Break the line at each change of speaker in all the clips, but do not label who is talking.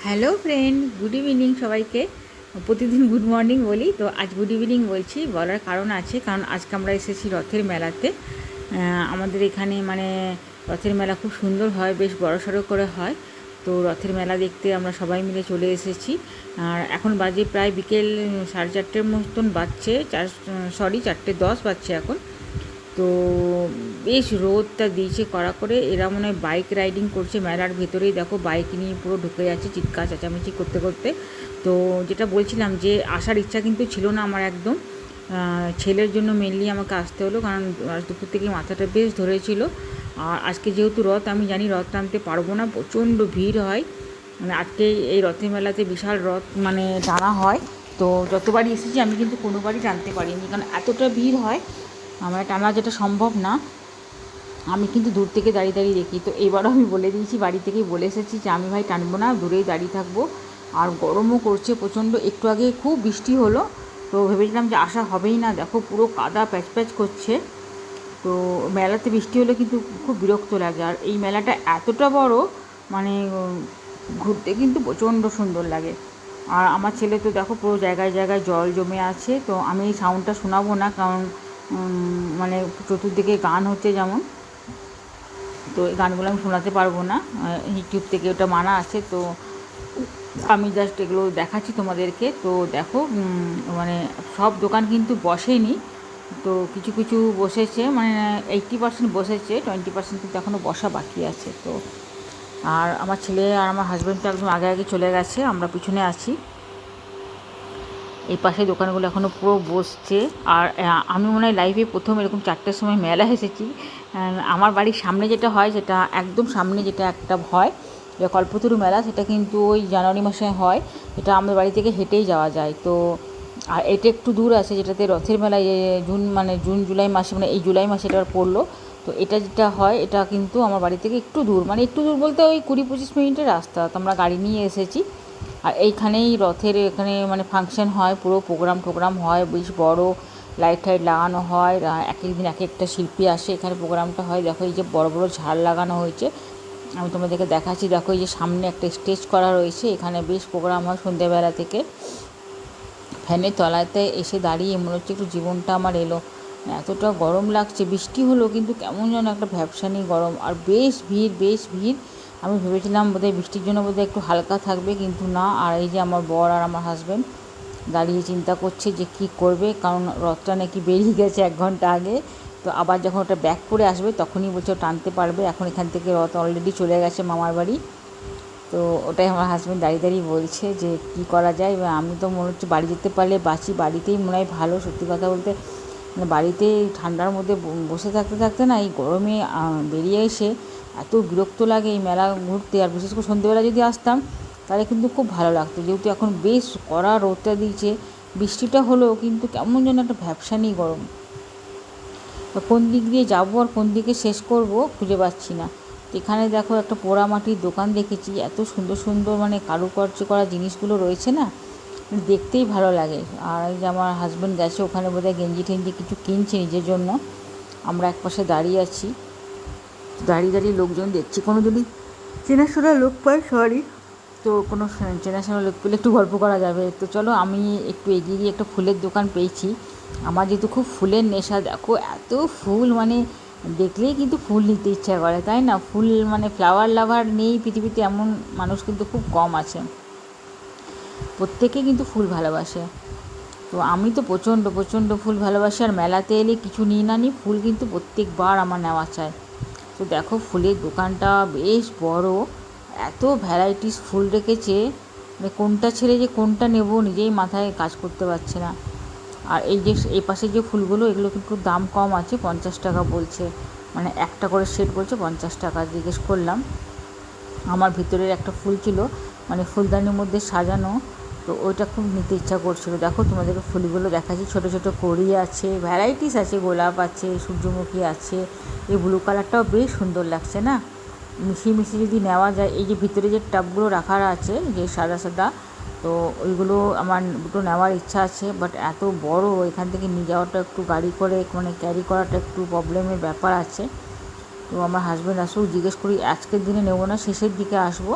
Hello friend, good evening সবাইকে। প্রতিদিন good morning বলি, তো আজ গুড ইভিনিং বলছি। বলার কারণ আছে, কারণ আজকে আমরা এসেছি রথের মেলাতে। আমাদের এখানে মানে রথের মেলা খুব সুন্দর হয়, বেশ বড়সড় করে হয়। তো রথের মেলা দেখতে আমরা সবাই মিলে চলে এসেছি। আর এখন বাজে প্রায় বিকেল 4:30 মতন বাজছে, 4:10 বাজছে এখন। তো বেশ রোদটা দিয়েছে কড়া করে। এরা মনে হয় বাইক রাইডিং করছে মেলার ভেতরেই। দেখো বাইক নিয়ে পুরো ঢুকে যাচ্ছে চিৎকার চেঁচামেচি করতে করতে। তো যেটা বলছিলাম যে আসার ইচ্ছা কিন্তু ছিল না আমার একদম। ছেলের জন্য মেনলি আমাকে আসতে হলো, কারণ আজ দুপুর থেকে মাথাটা বেশ ধরেছিল। আর আজকে যেহেতু রথ, আমি জানি রথ টানতে পারবো না, প্রচণ্ড ভিড় হয়। মানে আজকে এই রথের মেলাতে বিশাল রথ মানে টানা হয়। তো যতবারই এসেছি আমি কিন্তু কোনোবারই টানতে পারিনি, কারণ এতটা ভিড় হয় আমার টানা যেটা সম্ভব না। আমি কিন্তু দূর থেকে দাঁড়িয়ে দাঁড়িয়ে দেখি। তো এবারও আমি বলে দিয়েছি, বাড়ি থেকেই বলে এসেছি যে আমি ভাই টানবো না, দূরেই দাঁড়িয়ে থাকবো। আর গরমও করছে প্রচণ্ড। একটু আগে খুব বৃষ্টি হলো, তো ভেবেছিলাম যে আসা হবেই না। দেখো পুরো কাদা প্যাচ প্যাচ করছে। তো মেলাতে বৃষ্টি হলে কিন্তু খুব বিরক্ত লাগে। আর এই মেলাটা এতটা বড়, মানে ঘুরতে কিন্তু প্রচণ্ড সুন্দর লাগে। আর আমার ছেলে তো দেখো পুরো জায়গায় জায়গায় জল জমে আছে। তো আমি এই সাউন্ডটা শোনাবো না, কারণ মানে চতুর্দিকে গান হচ্ছে যেমন, তো এই গানগুলো আমি শোনাতে পারবো না। ইউটিউব থেকে ওটা মানা আছে। তো আমি জাস্ট এগুলো দেখাচ্ছি তোমাদেরকে। তো দেখো মানে সব দোকান কিন্তু বসেনি। তো কিছু কিছু বসেছে, মানে 80% বসেছে, 20% কিন্তু এখনও বসা বাকি আছে। তো আর আমার ছেলে আর আমার হাজব্যান্ড তো একদম আগে আগে চলে গেছে, আমরা পিছনে আছি। এই পাশে দোকানগুলো এখনও পুরো বসছে। আর আমি মনে হয় লাইফে প্রথম এরকম 4টের সময় মেলা এসেছি। আমার বাড়ির সামনে যেটা হয়, যেটা একদম সামনে যেটা একটা হয় কল্পতরু মেলা, সেটা কিন্তু ওই জানুয়ারি মাসে হয়। এটা আমাদের বাড়ি থেকে হেঁটেই যাওয়া যায়। তো আর এটা একটু দূর আছে, যেটাতে রথের মেলায় জুন জুলাই মাসে, মানে এই জুলাই মাসে এটা পড়লো। তো এটা যেটা হয় এটা কিন্তু আমার বাড়ি থেকে একটু দূর, মানে একটু দূর বলতে ওই 20-25 মিনিটের রাস্তা। তো আমরা গাড়ি নিয়ে এসেছি। আর এইখানেই রথের এখানে মানে ফাংশন হয়, পুরো প্রোগ্রাম হয়, বেশ বড় লাইট টাইট লাগানো হয়। এক এক দিন এক একটা শিল্পী আসে, এখানে প্রোগ্রামটা হয়। দেখো এই যে বড় বড় ঝাড় লাগানো হয়েছে, আমি তোমাদেরকে দেখাচ্ছি। দেখো এই যে সামনে একটা স্টেজ করা রয়েছে, এখানে বেশ প্রোগ্রাম হয় সন্ধ্যেবেলা থেকে। ফ্যানের তলাতে এসে দাঁড়িয়ে মনে হচ্ছে একটু জীবনটা আমার এলো। এতটা গরম লাগছে, বৃষ্টি হলো কিন্তু কেমন যেন একটা ভ্যাপসানি গরম। আর বেশ ভিড়, বেশ ভিড়। আমি ভেবেছিলাম বোধহয় বৃষ্টির জন্য বোধহয় একটু হালকা থাকবে, কিন্তু না। আর এই যে আমার বর আর আমার হাজব্যান্ড দাঁড়িয়ে চিন্তা করছে যে কী করবে, কারণ রথটা নাকি বেরিয়ে গেছে 1 ঘন্টা আগে। তো আবার যখন ওটা ব্যাক করে আসবে তখনই বলছে টানতে পারবে। এখন এখান থেকে রথ অলরেডি চলে গেছে মামার বাড়ি। তো ওটাই আমার হাজব্যান্ড দাঁড়িয়ে দাঁড়িয়ে বলছে যে কী করা যায়। এবার আমি তো মনে হচ্ছে বাড়ি যেতে পারলে বাঁচি, বাড়িতেই মনে হয় ভালো। সত্যি কথা বলতে মানে বাড়িতে ঠান্ডার মধ্যে বসে থাকতে থাকতে না, এই গরমে বেরিয়ে এসে এত বিরক্ত লাগে এই মেলা ঘুরতে। আর বিশেষ করে সন্ধ্যেবেলা যদি আসতাম তাহলে কিন্তু খুব ভালো লাগতো। যেহেতু এখন বেশ কড়া রোদটা দিয়েছে, বৃষ্টিটা হলেও কিন্তু কেমন যেন একটা ভ্যাপসানি গরম। কোন দিক দিয়ে যাবো আর কোন দিকে শেষ করব খুঁজে পাচ্ছি না। এখানে দেখো একটা পোড়ামাটির দোকান দেখেছি, এত সুন্দর সুন্দর মানে কারুকার্য করা জিনিসগুলো রয়েছে না, দেখতেই ভালো লাগে। আর এই যে আমার হাজব্যান্ড গেছে ওখানে বোধহয় গেঞ্জি টেঞ্জি কিছু কিনছে নিজের জন্য। আমরা একপাশে দাঁড়িয়ে আছি, দাঁড়িয়ে দাঁড়িয়ে লোকজন দেখছি। কোনো যদি চেনাশোনা লোক পাই, সরি, তো কোনো চেনাশোনা লোক পেলে একটু গল্প করা যাবে। তো চলো আমি একটু এগিয়ে গিয়ে একটা ফুলের দোকান পেয়েছি। আমার যেহেতু খুব ফুলের নেশা, দেখো এত ফুল, মানে দেখলেই কিন্তু ফুল নিতে ইচ্ছা করে, তাই না? ফুল মানে ফ্লাওয়ার লাভার নেই পৃথিবীতে এমন মানুষ কিন্তু খুব কম আছে। প্রত্যেকে কিন্তু ফুল ভালোবাসে। তো আমি তো প্রচণ্ড প্রচণ্ড ফুল ভালোবাসি। আর মেলাতে এলে কিছু নিই না নিই, ফুল কিন্তু প্রত্যেকবার আমার নেওয়া চাই। তো দেখো ফুলের দোকানটা বেশ বড়, এত ভ্যারাইটিস ফুল রেখেছে, মানে কোনটা ছেড়ে যে কোনটা নেব নিজেই মাথায় কাজ করতে পারছে না। আর এই যে এই পাশে যে ফুলগুলো, এগুলো কিন্তু দাম কম আছে, 50 টাকা বলছে, মানে একটা করে সেট বলছে 50 টাকা। জিজ্ঞেস করলাম। আমার ভিতরের একটা ফুল ছিল, মানে ফুলদানির মধ্যে সাজানো, তো ওইটা খুব নিতে ইচ্ছা করছিল। দেখো তোমাদেরকে ফুলগুলো দেখাচ্ছি, ছোটো ছোটো কড়ি আছে, ভ্যারাইটিস আছে, গোলাপ আছে, সূর্যমুখী আছে। এই ব্লু কালারটাও বেশ সুন্দর লাগছে না, মিশিয়ে মিশিয়ে যদি নেওয়া যায়। এই যে ভিতরে যে টাবগুলো রাখা আছে যে সাদা সাদা, তো ওইগুলো আমার দুটো নেওয়ার ইচ্ছা আছে। বাট এত বড়, এখান থেকে নিয়ে যাওয়াটা একটু গাড়ি করে মানে ক্যারি করাটা একটু প্রবলেমের ব্যাপার আছে। তো আমার হাজব্যান্ড আসুক, জিজ্ঞেস করি, আজকের দিনে নেবো না, শেষের দিকে আসবো।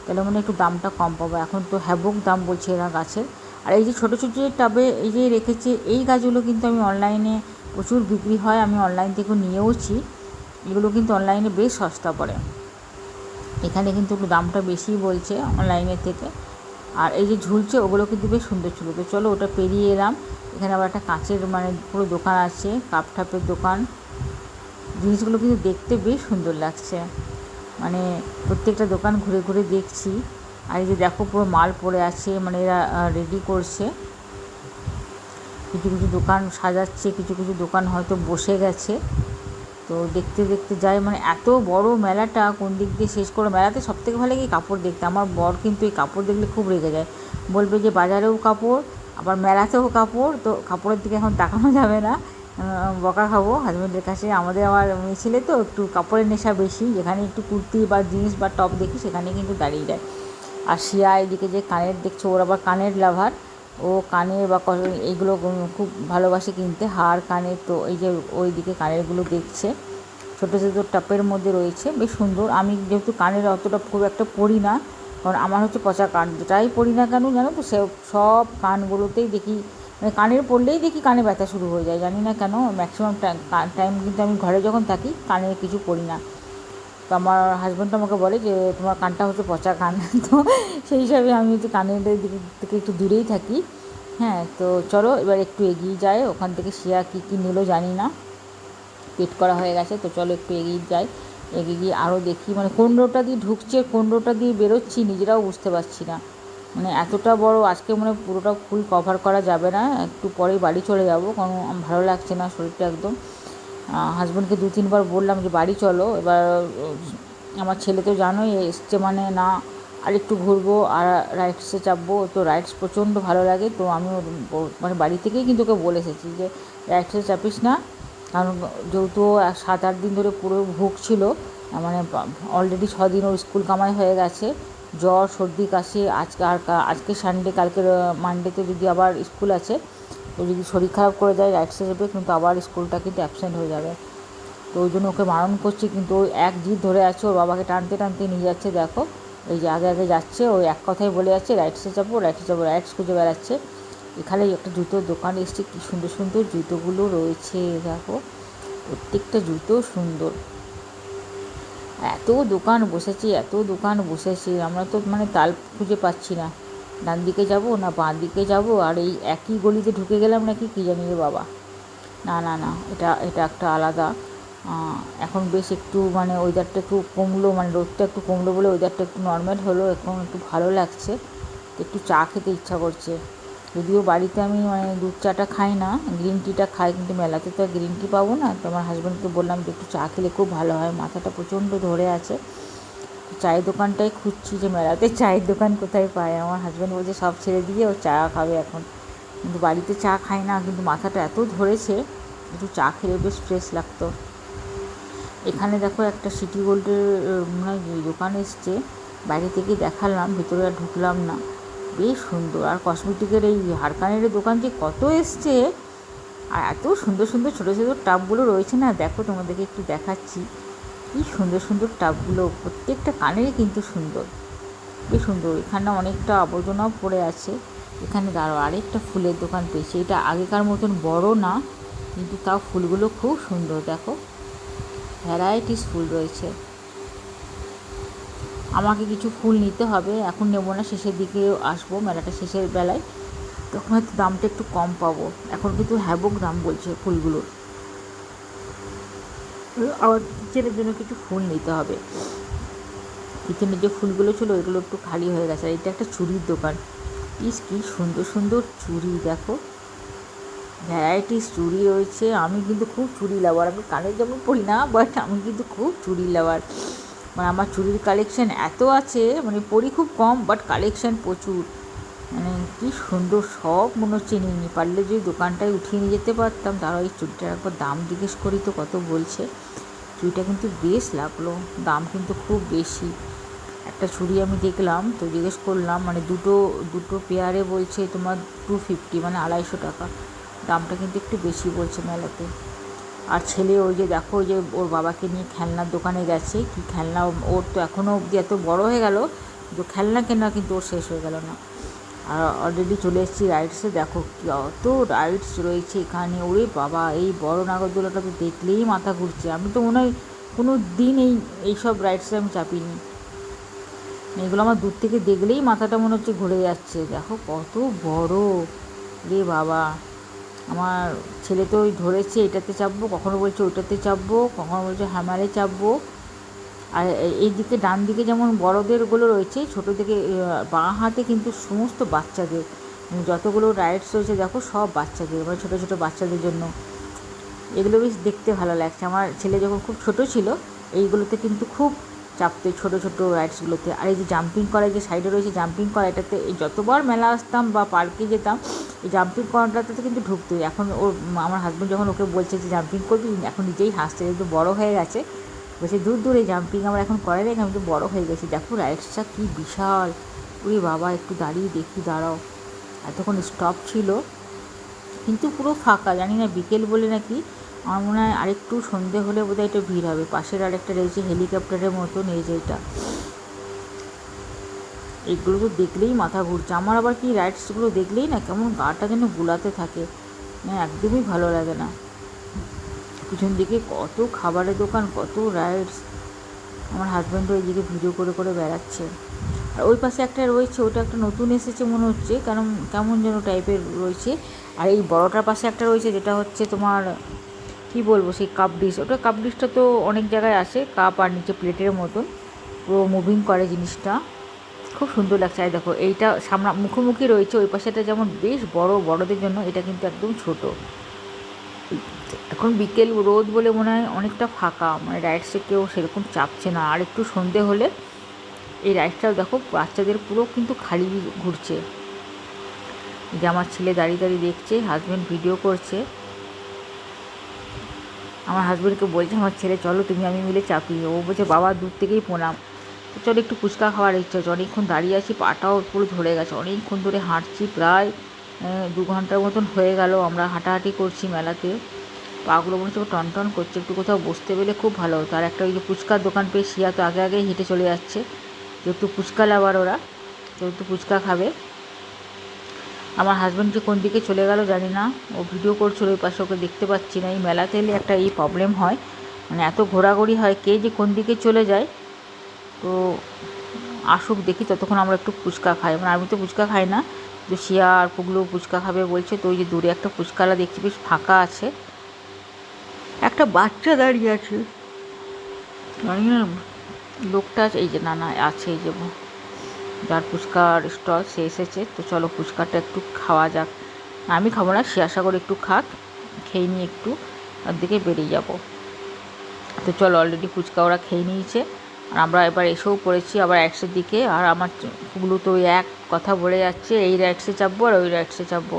তাহলে মানে একটু দামটা কম পাবো। এখন তো হ্যাভক দাম বলছে এরা গাছের। আর এই যে ছোটো ছোটো যে টাবে এই যে রেখেছে, এই গাছগুলো কিন্তু আমি অনলাইনে প্রচুর বিক্রি হয়, আমি অনলাইন থেকে নিয়েওছি। এগুলো কিন্তু অনলাইনে বেশ সস্তা পড়ে, এখানে কিন্তু একটু দামটা বেশি বলছে অনলাইনের থেকে। আর এই যে ঝুলছে ওগুলো কিন্তু বেশ সুন্দর ছিল। তো চলো ওটা পেরিয়ে এলাম। এখানে আবার একটা কাঁচের মানে পুরো দোকান আছে, কাপ ঠাপের দোকান। জিনিসগুলো কিন্তু দেখতে বেশ সুন্দর লাগছে, মানে প্রত্যেকটা দোকান ঘুরে ঘুরে দেখছি। আর এই যে দেখো পুরো মাল পড়ে আছে, মানে এরা রেডি করছে। কিছু কিছু দোকান সাজাচ্ছে, কিছু কিছু দোকান হয়তো বসে গেছে। তো দেখতে দেখতে যাই, মানে এত বড় মেলাটা কোন দিক দিয়ে শেষ করে। মেলাতে সবথেকে ভালো লাগে কাপড় দেখতে। আমার বর কিন্তু এই কাপড় দেখলে খুব রেগে যায়, বলবে যে বাজারেও কাপড় আবার মেলাতেও কাপড়, তো কাপড়ের দিকে এখন তাকানো যাবে না, বকা খাবো হাজব্যান্ডের কাছে। আমাদের আমার মেয়ে ছেলে তো একটু কাপড়ের নেশা বেশি, যেখানে একটু কুর্তি বা জিন্স বা টপ দেখি সেখানে কিন্তু দাঁড়িয়ে যায়। আর শিয়া এদিকে যে কানের দেখছো, ওর আবার কানের লাভার, ও কানের বা এইগুলো খুব ভালোবাসে কিনতে, হার কানের। তো এই যে ওই দিকে কানেরগুলো দেখছে, ছোটো ছোটো টাপের মধ্যে রয়েছে, বেশ সুন্দর। আমি যেহেতু কানের অতটা খুব একটা পরি না, কারণ আমার হচ্ছে পচা কান, যেটাই পরি না কেন জানো তো, সব কানগুলোতেই দেখি, মানে কানের পরলেই দেখি কানে ব্যথা শুরু হয়ে যায়, জানি না কেন। ম্যাক্সিমাম টাইম কিন্তু আমি ঘরে যখন থাকি কানের কিছু পরি না। তো আমার হাজব্যান্ড আমাকে বলে যে তোমার কানটা হচ্ছে পচা কান। তো সেই হিসাবে আমি হচ্ছে কানের দিকে থেকে একটু দূরেই থাকি। হ্যাঁ, তো চলো এবার একটু এগিয়ে যায়। ওখান থেকে শিয়া কী কী নিল জানি না, পেট করা হয়ে গেছে। তো চলো একটু এগিয়ে যাই, এগিয়ে গিয়ে আরও দেখি, মানে কোন রোডটা দিয়ে ঢুকছে কোন রোডটা দিয়ে বেরোচ্ছি নিজেরাও বুঝতে পারছি না। মানে এতটা বড় আজকে মানে পুরোটা ফুল কভার করা যাবে না, একটু পরেই বাড়ি চলে যাব, কারণ ভালো লাগছে না শরীরটা একদম। হাজব্যান্ডকে 2-3 বার বললাম যে বাড়ি চলো। এবার আমার ছেলে তো জানোই এসছে মানে না আর একটু ঘুরবো আর রাইডসে চাপবো, তো রাইডস প্রচণ্ড ভালো লাগে। তো আমিও মানে বাড়ি থেকেই কিন্তু ওকে বলে এসেছি যে রাইডসে চাপিস না, কারণ যেহেতু 7-8 দিন ধরে পুরো ভুগছিল, মানে অলরেডি 6 দিন ওর স্কুল কামাই হয়ে গেছে, জ্বর সর্দি কাশি। আজকে সানডে, কালকে মানডেতে যদি আবার স্কুল আছে, তো যদি শরীর খারাপ করে যায় রাইডসে যাবে, কিন্তু আবার স্কুলটা কিন্তু অ্যাবসেন্ট হয়ে যাবে। তো ওই জন্য ওকে বারণ করছি, কিন্তু ওই এক জিদ ধরে আছে, ওর বাবাকে টানতে টানতে নিয়ে যাচ্ছে। দেখো এই যে আগে আগে যাচ্ছে, ওই এক কথাই বলে যাচ্ছে রাইডসে যাবো রাইডসে যাবো, রাইডস খুঁজে বেড়াচ্ছে। এখানে একটা জুতোর দোকান এসছে, কী সুন্দর সুন্দর জুতোগুলো রয়েছে দেখো, প্রত্যেকটা জুতো সুন্দর। এত দোকান বসেছে এত দোকান বসেছে, আমরা তো মানে তাল খুঁজে পাচ্ছি না, ডান দিকে যাব না বাঁ দিকে যাব, আর এই একই গলিতে ঢুকে গেলাম নাকি কী জানি রে বাবা। না না না, এটা এটা একটা আলাদা। এখন বেশ একটু মানে ওয়েদারটা একটু কমলো, মানে রোদটা একটু কমলো বলে ওয়েদারটা একটু নর্মাল হলো, এখন একটু ভালো লাগছে। একটু চা খেতে ইচ্ছা করছে, যদিও বাড়িতে আমি মানে দুধ চাটা খাই না, গ্রিন টিটা খাই, কিন্তু মেলাতে তো গ্রিন টি পাবো না। তো আমার হাজব্যান্ডকে বললাম যে একটু চা খেলে খুব ভালো হয়, মাথাটা প্রচণ্ড ধরে আছে। চায়ের দোকানটাই খুঁজছি যে মেলাতে চায়ের দোকান কোথায় পায়। আমার হাজব্যান্ড বলছে সব ছেড়ে দিয়ে ও চা খাবে এখন, কিন্তু বাড়িতে চা খাই না, কিন্তু মাথাটা এত ধরেছে, একটু চা খেলে বেশ ফ্রেশ লাগতো। এখানে দেখো একটা সিটি গোল্ডের মানে দোকান এসছে, বাইরে থেকে দেখালাম, ভিতরে আর ঢুকলাম না। বেশ সুন্দর, আর কসমেটিকের এই হারকানের দোকান যে কত এসছে, আর এত সুন্দর সুন্দর ছোটো ছোটো টাবগুলো রয়েছে না, দেখো তোমাদেরকে একটু দেখাচ্ছি, কী সুন্দর সুন্দর টাবগুলো, প্রত্যেকটা কানেরই কিন্তু সুন্দর, বেশ সুন্দর। এখানে অনেকটা আবর্জনাও পড়ে আছে। এখানে দাঁড়ো আরেকটা ফুলের দোকান পেয়েছি, এটা আগেকার মতন বড় না, কিন্তু তাও ফুলগুলো খুব সুন্দর, দেখো ভ্যারাইটিস ফুল রয়েছে। আমাকে কিছু ফুল নিতে হবে, এখন নেবো না, শেষের দিকে আসবো, মেলাটা শেষের বেলায়, তখন হয়তো দামটা একটু কম পাবো। এখন কিন্তু হ্যাভক দাম বলছে ফুলগুলোর। আবার কিচেনের জন্য কিছু ফুল নিতে হবে, কিচেনের যে ফুলগুলো ছিল ওইগুলো একটু খালি হয়ে গেছে। আর এটা একটা চুড়ির দোকান, ইস কী সুন্দর সুন্দর চুড়ি, দেখো ভ্যারাইটিস চুড়ি রয়েছে। আমি কিন্তু খুব চুড়ি লাভার, আমি কানের যেমন পরি না, বাট আমি কিন্তু খুব চুড়ি লাভার, মানে আমার চুড়ির কালেকশান এত আছে, মানে পরি খুব কম বাট কালেকশান প্রচুর, মানে কী সুন্দর সব মনে হচ্ছে নিয়ে নিই, পারলে যদি দোকানটায় উঠিয়ে নিয়ে যেতে পারতাম। তারা ওই চুড়িটার একবার দাম জিজ্ঞেস করি তো কত বলছে। চুড়িটা কিন্তু বেশ লাগলো, দাম কিন্তু খুব বেশি। একটা চুড়ি আমি দেখলাম, তো জিজ্ঞেস করলাম, মানে দুটো দুটো পেয়ারে বলছে তোমার 250, মানে 250 টাকা, দামটা কিন্তু একটু বেশি বলছে মেলাতে। আর ছেলে ওই যে দেখো, ওই যে ওর বাবাকে নিয়ে খেলনার দোকানে গেছে, কি খেলনা ওর তো এখনও অবধি এত বড় হয়ে গেল, কিন্তু খেলনা কেনা কিন্তু ওর শেষ হয়ে গেল না। আর অলরেডি চলে এসেছি রাইডসে। দেখো কত রাইডস রয়েছে এখানে, ওরে বাবা! এই বড় নাগরদোলাটা তো দেখলেই মাথা ঘুরছে। আমি তো মনে হয় কোনো দিন এইসব রাইডসে আমি চাপিনি। এগুলো আমার দূর থেকে দেখলেই মাথাটা মনে হচ্ছে ঘুরে যাচ্ছে। দেখো কত বড়, রে বাবা! আমার ছেলে তো ওই ধরেছে এটাতে চাপবো, কখনো বলছে ওটাতে চাপবো, কখনো বলছে হ্যামারে চাপবো। আর এই দিকে ডান দিকে যেমন বড়দেরগুলো রয়েছে, ছোটো দিকে বাঁ হাতে কিন্তু সমস্ত বাচ্চাদের, যতগুলো রাইডস রয়েছে দেখো সব বাচ্চাদের, মানে ছোটো ছোটো বাচ্চাদের জন্য। এগুলো বেশ দেখতে ভালো লাগছে। আমার ছেলে যখন খুব ছোট ছিল এইগুলোতে কিন্তু খুব চাপতো, ছোটো ছোটো রাইডসগুলোতে। আর এই যে জাম্পিং করা, যে সাইডে রয়েছে জাম্পিং করা, এটাতে এই যতবার মেলা আসতাম বা পার্কে যেতাম এই জাম্পিং করাটাতে কিন্তু ঢুকতোই। এখন ওর আমার হাজব্যান্ড যখন ওকে বলছে যে জাম্পিং করবি, এখন নিজেই হাসছে, যেহেতু বড়ো হয়ে গেছে। বলছে দূর দূর এই জাম্পিং আমার এখন করে রেখে, আমি তো বড়ো হয়ে গেছি। দেখো রাইডসটা কী বিশাল, ওরে বাবা! একটু দাঁড়িয়ে দেখি, দাঁড়াও। এতক্ষণ স্টপ ছিল কিন্তু পুরো ফাঁকা, জানি না বিকেল বলে নাকি। আমার মনে হয় আরেকটু সন্ধে হলে বোধহয় এটা ভিড় হবে। পাশের আরেকটা রয়েছে হেলিকপ্টারের মতন, এই যে এটা, এগুলো তো দেখলেই মাথা ঘুরছে আমার। আবার কি রাইডসগুলো দেখলেই না কেমন গাটা যেন গুলাতে থাকে, একদমই ভালো লাগে না। পিছন দিকে কত খাবারের দোকান, কত রাইডস। আমার হাজব্যান্ডও এইদিকে ভিডিও করে করে বেড়াচ্ছে। আর ওই পাশে একটা রয়েছে, ওটা একটা নতুন এসেছে মনে হচ্ছে, কারণ কেমন যেন টাইপের রয়েছে। আর এই বড়টার পাশে একটা রয়েছে যেটা হচ্ছে তোমার কি বলবো, সেই কাপ ডিশ। ওটা কাপ ডিশটা তো অনেক জায়গায় আসে, কাপ আর নিচে প্লেটের মতন পুরো মুভিং করে জিনিসটা, খুব সুন্দর লাগছে। আর দেখো এইটা মুখোমুখি রয়েছে, ওই পাশেটা যেমন বেশ বড় বড়দের জন্য, এটা কিন্তু একদম ছোট। এখন বিকেল রোদ বলে মনে হয় অনেকটা ফাঁকা, মানে রাইডসে কেউ সেরকম চাপছে না। আর একটু সন্ধে হলে এই রাইডটাও দেখো বাচ্চাদের পুরো কিন্তু খালি ঘুরছে। যে আমার ছেলে দাঁড়িয়ে দাঁড়িয়ে দেখছে, হাজব্যান্ড ভিডিও করছে। আমার হাজব্যান্ডকে বলছে আমার ছেলে চলো তুমি আমি মিলে চাপি, ও বলছে বাবা দূর থেকেই প্রণাম। তো চলো একটু ফুচকা খাওয়ার ইচ্ছা হচ্ছে, অনেকক্ষণ দাঁড়িয়ে আছি, পাটাও পুরো ধরে গেছে, অনেকক্ষণ ধরে হাঁটছি, প্রায় 2 ঘন্টার মতন হয়ে গেল আমরা হাঁটাহাঁটি করছি মেলাতে। পাগুলো মনে হচ্ছে টন টন করছে, একটু কোথাও বসতে পেলে খুব ভালো হতো। আর একটা ওই যে ফুচকার দোকান পেয়ে শিয়া তো আগে আগেই হেঁটে চলে যাচ্ছে, যেহেতু ফুচকা লাভার ওরা, যেহেতু ফুচকা খাবে। আমার হাজব্যান্ড যে কোন দিকে চলে গেল জানি না, ও ভিডিও করছিল ওই পাশে, ওকে দেখতে পাচ্ছি না। এই মেলাতে এলে একটা এই প্রবলেম হয়, মানে এত ঘোরাঘুরি হয়, কে যে কোন দিকে চলে যায়। তো আসুক দেখি, ততক্ষণ আমরা একটু ফুচকা খাই। মানে আমি তো ফুচকা খাই না, তো শিয়া আর পুগলু ফুচকা খাবে বলছে। তো ওই যে দূরে একটা ফুচকালা দেখছি বেশ ফাঁকা আছে, একটা বাচ্চা দাঁড়িয়ে আছে, জানি না লোকটা আছে, এই যে না না আছে, এই যে যার ফুচকার স্টল সে এসেছে। তো চলো ফুচকাটা একটু খাওয়া যাক। আমি খাবো না, সে আশা করে একটু খাক, খেয়ে নিয়ে একটু তার দিকে বেরিয়ে যাব। তো চলো অলরেডি ফুচকা ওরা খেয়ে নিয়েছে, আর আমরা এবার এসেও পড়েছি আবার রাইডসের দিকে। আর আমার পুগলু তো ওই এক কথা বলে যাচ্ছে, এই রাইডসে চাপবো আর ওই রাইডসে চাপবো।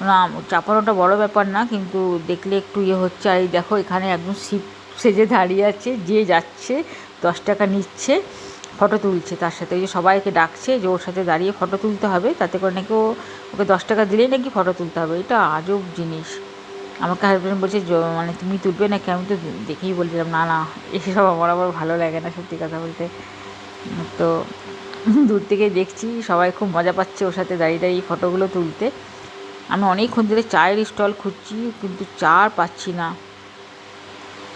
না চাপানোটা বড় ব্যাপার না, কিন্তু দেখলে একটু ইয়ে হচ্ছে। আর এই দেখো এখানে একদম শিপ সেজে দাঁড়িয়ে আছে, যে যাচ্ছে 10 টাকা নিচ্ছে, ফটো তুলছে তার সাথে। ওই যে সবাইকে ডাকছে যে ওর সাথে দাঁড়িয়ে ফটো তুলতে হবে, তাতে করে নাকি ওকে 10 টাকা দিলেই নাকি ফটো তুলতে হবে। এটা আজব জিনিস। আমাকে হাজব্যান্ড বলছে মানে তুমি তুলবে নাকি, আমি তো দেখেই বলছিলাম না না, এসব আমার আবার ভালো লাগে না সত্যি কথা বলতে। তো দূর থেকে দেখছি সবাই খুব মজা পাচ্ছে ওর সাথে দাঁড়িয়ে দাঁড়িয়ে ফটোগুলো তুলতে। আমি অনেকক্ষণ ধরে চায়ের স্টল খুঁজছি, কিন্তু চা আর পাচ্ছি না।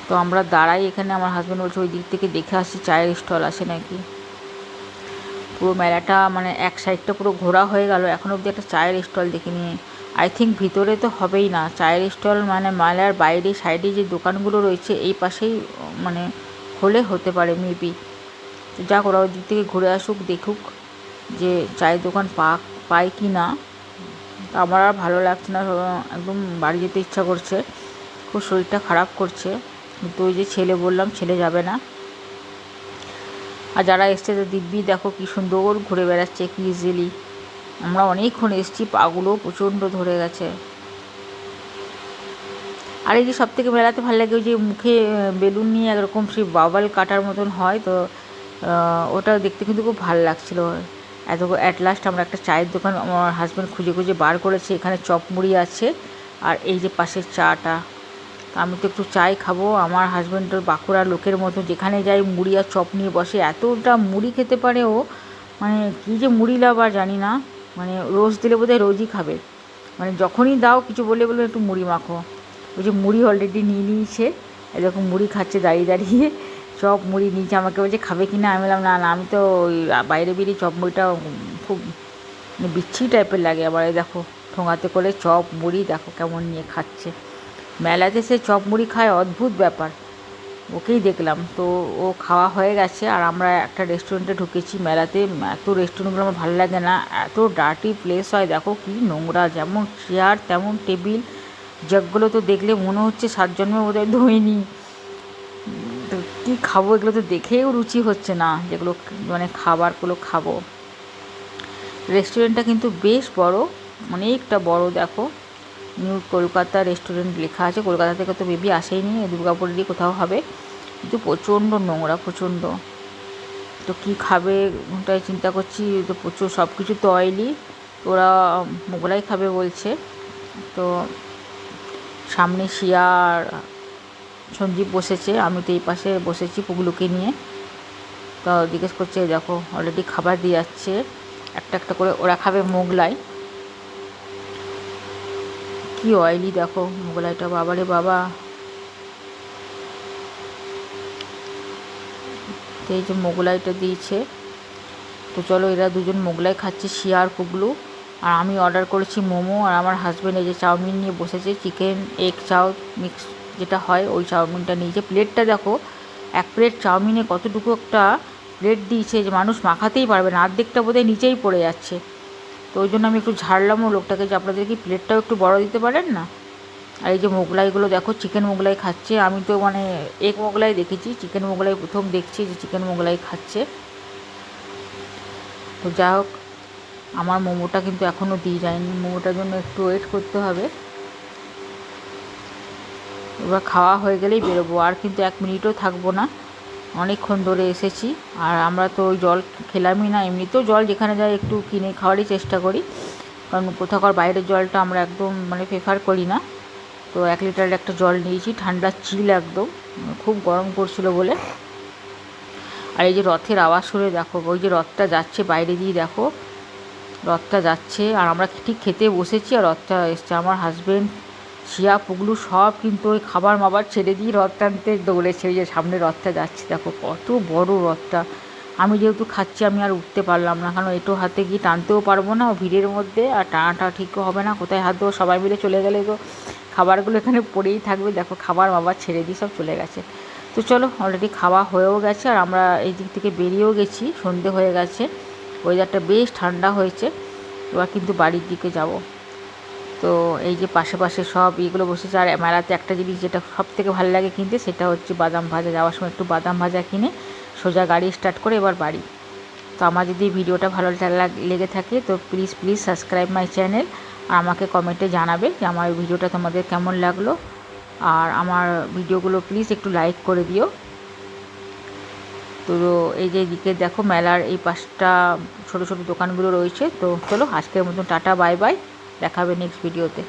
তো আমরা দাঁড়াই এখানে, আমার হাজব্যান্ড বলছে ওই দিক থেকে দেখে আসছি চায়ের স্টল আসে নাকি। পুরো মেলাটা মানে এক সাইডটা পুরো ঘোরা হয়ে গেল, এখনও অবধি একটা চায়ের স্টল দেখিনি। আই থিঙ্ক ভিতরে তো হবেই না চায়ের স্টল, মানে মেলার বাইরে সাইডে যে দোকানগুলো রয়েছে এই পাশেই মানে হলে হতে পারে মেবি। তো যাক ওরা ওই দিক থেকে ঘুরে আসুক, দেখুক যে চায়ের দোকান পায় কি না। তো আমার আর ভালো লাগছে না, একদম বাড়ি যেতে ইচ্ছা করছে, খুব শরীরটা খারাপ করছে। কিন্তু ওই যে ছেলে বললাম, ছেলে যাবে না। আর যারা এসছে তো দিব্যি দেখো কী সুন্দর ঘুরে বেড়াচ্ছে কি ইজিলি। আমরা অনেকক্ষণ এসছি, পাগুলো প্রচণ্ড ধরে গেছে। আর এই যে সবথেকে মেলাতে ভালো লাগে ওই যে মুখে বেলুন নিয়ে একরকম সেই বাবাল কাটার মতন হয়, তো ওটা দেখতে কিন্তু খুব ভালো লাগছিলো। অ্যাট লাস্ট আমরা একটা চায়ের দোকান আমার হাজব্যান্ড খুঁজে খুঁজে বার করেছে, এখানে চপ মুড়ি আছে আর এই যে পাশের চাটা। আমি তো একটু চাই খাবো। আমার হাজব্যান্ডের বাঁকুড়ার লোকের মতো যেখানে যাই মুড়ি আর চপ নিয়ে বসে, এতটা মুড়ি খেতে পারে ও, মানে কী যে মুড়ি লাভার জানি না, মানে রোজ দিলে বোধহয় রোজই খাবে, মানে যখনই দাও কিছু বললে বলবে একটু মুড়ি মাখো। ওই যে মুড়ি অলরেডি নিয়ে নিয়েছে, এরকম মুড়ি খাচ্ছে দাঁড়িয়ে দাঁড়িয়ে, চপ মুড়ি নিয়েছে, আমাকে বলছে খাবে কি না, আমি বললাম না না, আমি তো ওই বাইরে বেরিয়ে চপ মুড়িটা খুব মানে বিচ্ছিরি টাইপের লাগে। আবার এই দেখো ঠোঙাতে করে চপ মুড়ি দেখো কেমন নিয়ে খাচ্ছে। মেলাতে সে চপ মুড়ি খায়, অদ্ভুত ব্যাপার, ওকেই দেখলাম। তো ও খাওয়া হয়ে গেছে আর আমরা একটা রেস্টুরেন্টে ঢুকেছি। মেলাতে এত রেস্টুরেন্টগুলো আমার ভালো লাগে না, এত ডার্টি প্লেস হয়, দেখো কি নোংরা, যেমন চেয়ার তেমন টেবিল, জগগুলো তো দেখলে মনে হচ্ছে 7 জন্মে বোধহয় ধোয়নি। তো কী খাবো, এগুলো তো দেখেও রুচি হচ্ছে না, যেগুলো মানে খাবারগুলো খাবো। রেস্টুরেন্টটা কিন্তু বেশ বড়, অনেকটা বড়, দেখো নিউ কলকাতা রেস্টুরেন্ট লেখা আছে। কলকাতা থেকে তো বেবি আসেইনি, দুর্গাপুরেরই কোথাও হবে, কিন্তু প্রচণ্ড নোংরা, প্রচণ্ড। তো কী খাবে ওটাই চিন্তা করছি, তো প্রচুর সব কিছু তো অয়েলি, ওরা মোগলাই খাবে বলছে। তো সামনে শিয়া আর সঞ্জীব বসেছে, আমি তো এই পাশে বসেছি পুগলুকে নিয়ে। তো জিজ্ঞেস করছে, দেখো অলরেডি খাবার দিয়ে যাচ্ছে একটা একটা করে, ওরা খাবে মোগলাই। কি অয়েলি দেখো মোগলাইটা, বাবারে বাবা। তো এই যে মোগলাইটা দিয়েছে, তো চলো এরা দুজন মোগলাই খাচ্ছে, শিয়া আর পুগলু। আর আমি অর্ডার করেছি মোমো, আর আমার হাজব্যান্ড এই যে চাউমিন নিয়ে বসেছে, চিকেন এগ চাউ মিক্স যেটা হয় ওই চাউমিনটা নিয়েছে। প্লেটটা দেখো, এক প্লেট চাউমিনে কতটুকু একটা প্লেট দিয়েছে যে মানুষ মাখাতেই পারবে না, অর্ধেকটা বোধহয় নিচেই পড়ে যাচ্ছে। তো ওই জন্য আমি একটু ঝাড়লামও লোকটাকে যে আপনাদের কি প্লেটটাও একটু বড় দিতে পারেন না। আর এই যে মোগলাইগুলো দেখো, চিকেন মোগলাই খাচ্ছে, আমি তো মানে এগ মোগলাই দেখেছি, চিকেন মোগলাই প্রথম দেখছি যে চিকেন মোগলাই খাচ্ছে। তো যাই হোক, আমার মোমোটা কিন্তু এখনও দিয়ে যায়নি, মোমোটার জন্য একটু ওয়েট করতে হবে। এবার খাওয়া হয়ে গেলেই বেরোবো, আর কিন্তু 1 মিনিটও থাকবো না, অনেকক্ষণ ধরে এসেছি। আর আমরা তো ওই জল খেলামই না, এমনিতেও জল যেখানে যাই একটু কিনে খাওয়ারই চেষ্টা করি, কারণ কোথাকার বাইরের জলটা আমরা একদম মানে প্রেফার করি না। তো 1 লিটারের একটা জল নিয়েছি, ঠান্ডা চিল একদম, খুব গরম করছিল বলে। আর এই যে রথের আওয়াজ শুনে দেখো, ওই যে রথটা যাচ্ছে বাইরে দিয়ে, দেখো রথটা যাচ্ছে, আর আমরা ঠিক খেতে বসেছি আর রথটা এসছে। আমার হাজব্যান্ড, শিয়া, পুগলু সব কিন্তু ওই খাবার মাবার ছেড়ে দিয়ে রথ টানতে দৌড়েছে। ওই যে সামনে রথটা যাচ্ছে, দেখো কত বড় রথটা। আমি যেহেতু খাচ্ছি আমি আর উঠতে পারলাম না, কারণ এটো হাতে গিয়ে টানতেও পারবো না ভিড়ের মধ্যে, আর টানাটা ঠিকও হবে না, কোথায় হাত দেবো, সবাই মিলে চলে গেলে তো খাবারগুলো এখানে পড়েই থাকবে। দেখো খাবার মাবার ছেড়ে দিয়ে সব চলে গেছে। তো চলো, অলরেডি খাওয়া হয়েও গেছে আর আমরা এই দিক থেকে বেরিয়েও গেছি, সন্ধে হয়ে গেছে, ওয়েদারটা বেশ ঠান্ডা হয়েছে। এবার কিন্তু বাড়ির দিকে যাব। তো এই যে পাশে পাশে সব এগুলো বসেছে। আর মেলাতে একটা জিনিস যেটা সব থেকে ভালো লাগে কিনতে, সেটা হচ্ছে বাদাম ভাজা। যাওয়ার সময় একটু বাদাম ভাজা কিনে সোজা গাড়ি স্টার্ট করে এবার বাড়ি। তো আমার যদি ভিডিওটা ভালো লেগে থাকে তো please please subscribe my channel, আর আমাকে কমেন্টে জানাবে যে আমার ভিডিওটা তোমাদের কেমন লাগলো। আর আমার ভিডিওগুলো প্লিজ একটু লাইক করে দিও। তো এই যে এদিকে দেখো মেলার এই পাশটা ছোটো ছোটো দোকানগুলো রয়েছে। তো চলো আজকের মতন টাটা, বাই বাই, দেখা হবে নেক্সট ভিডিওতে।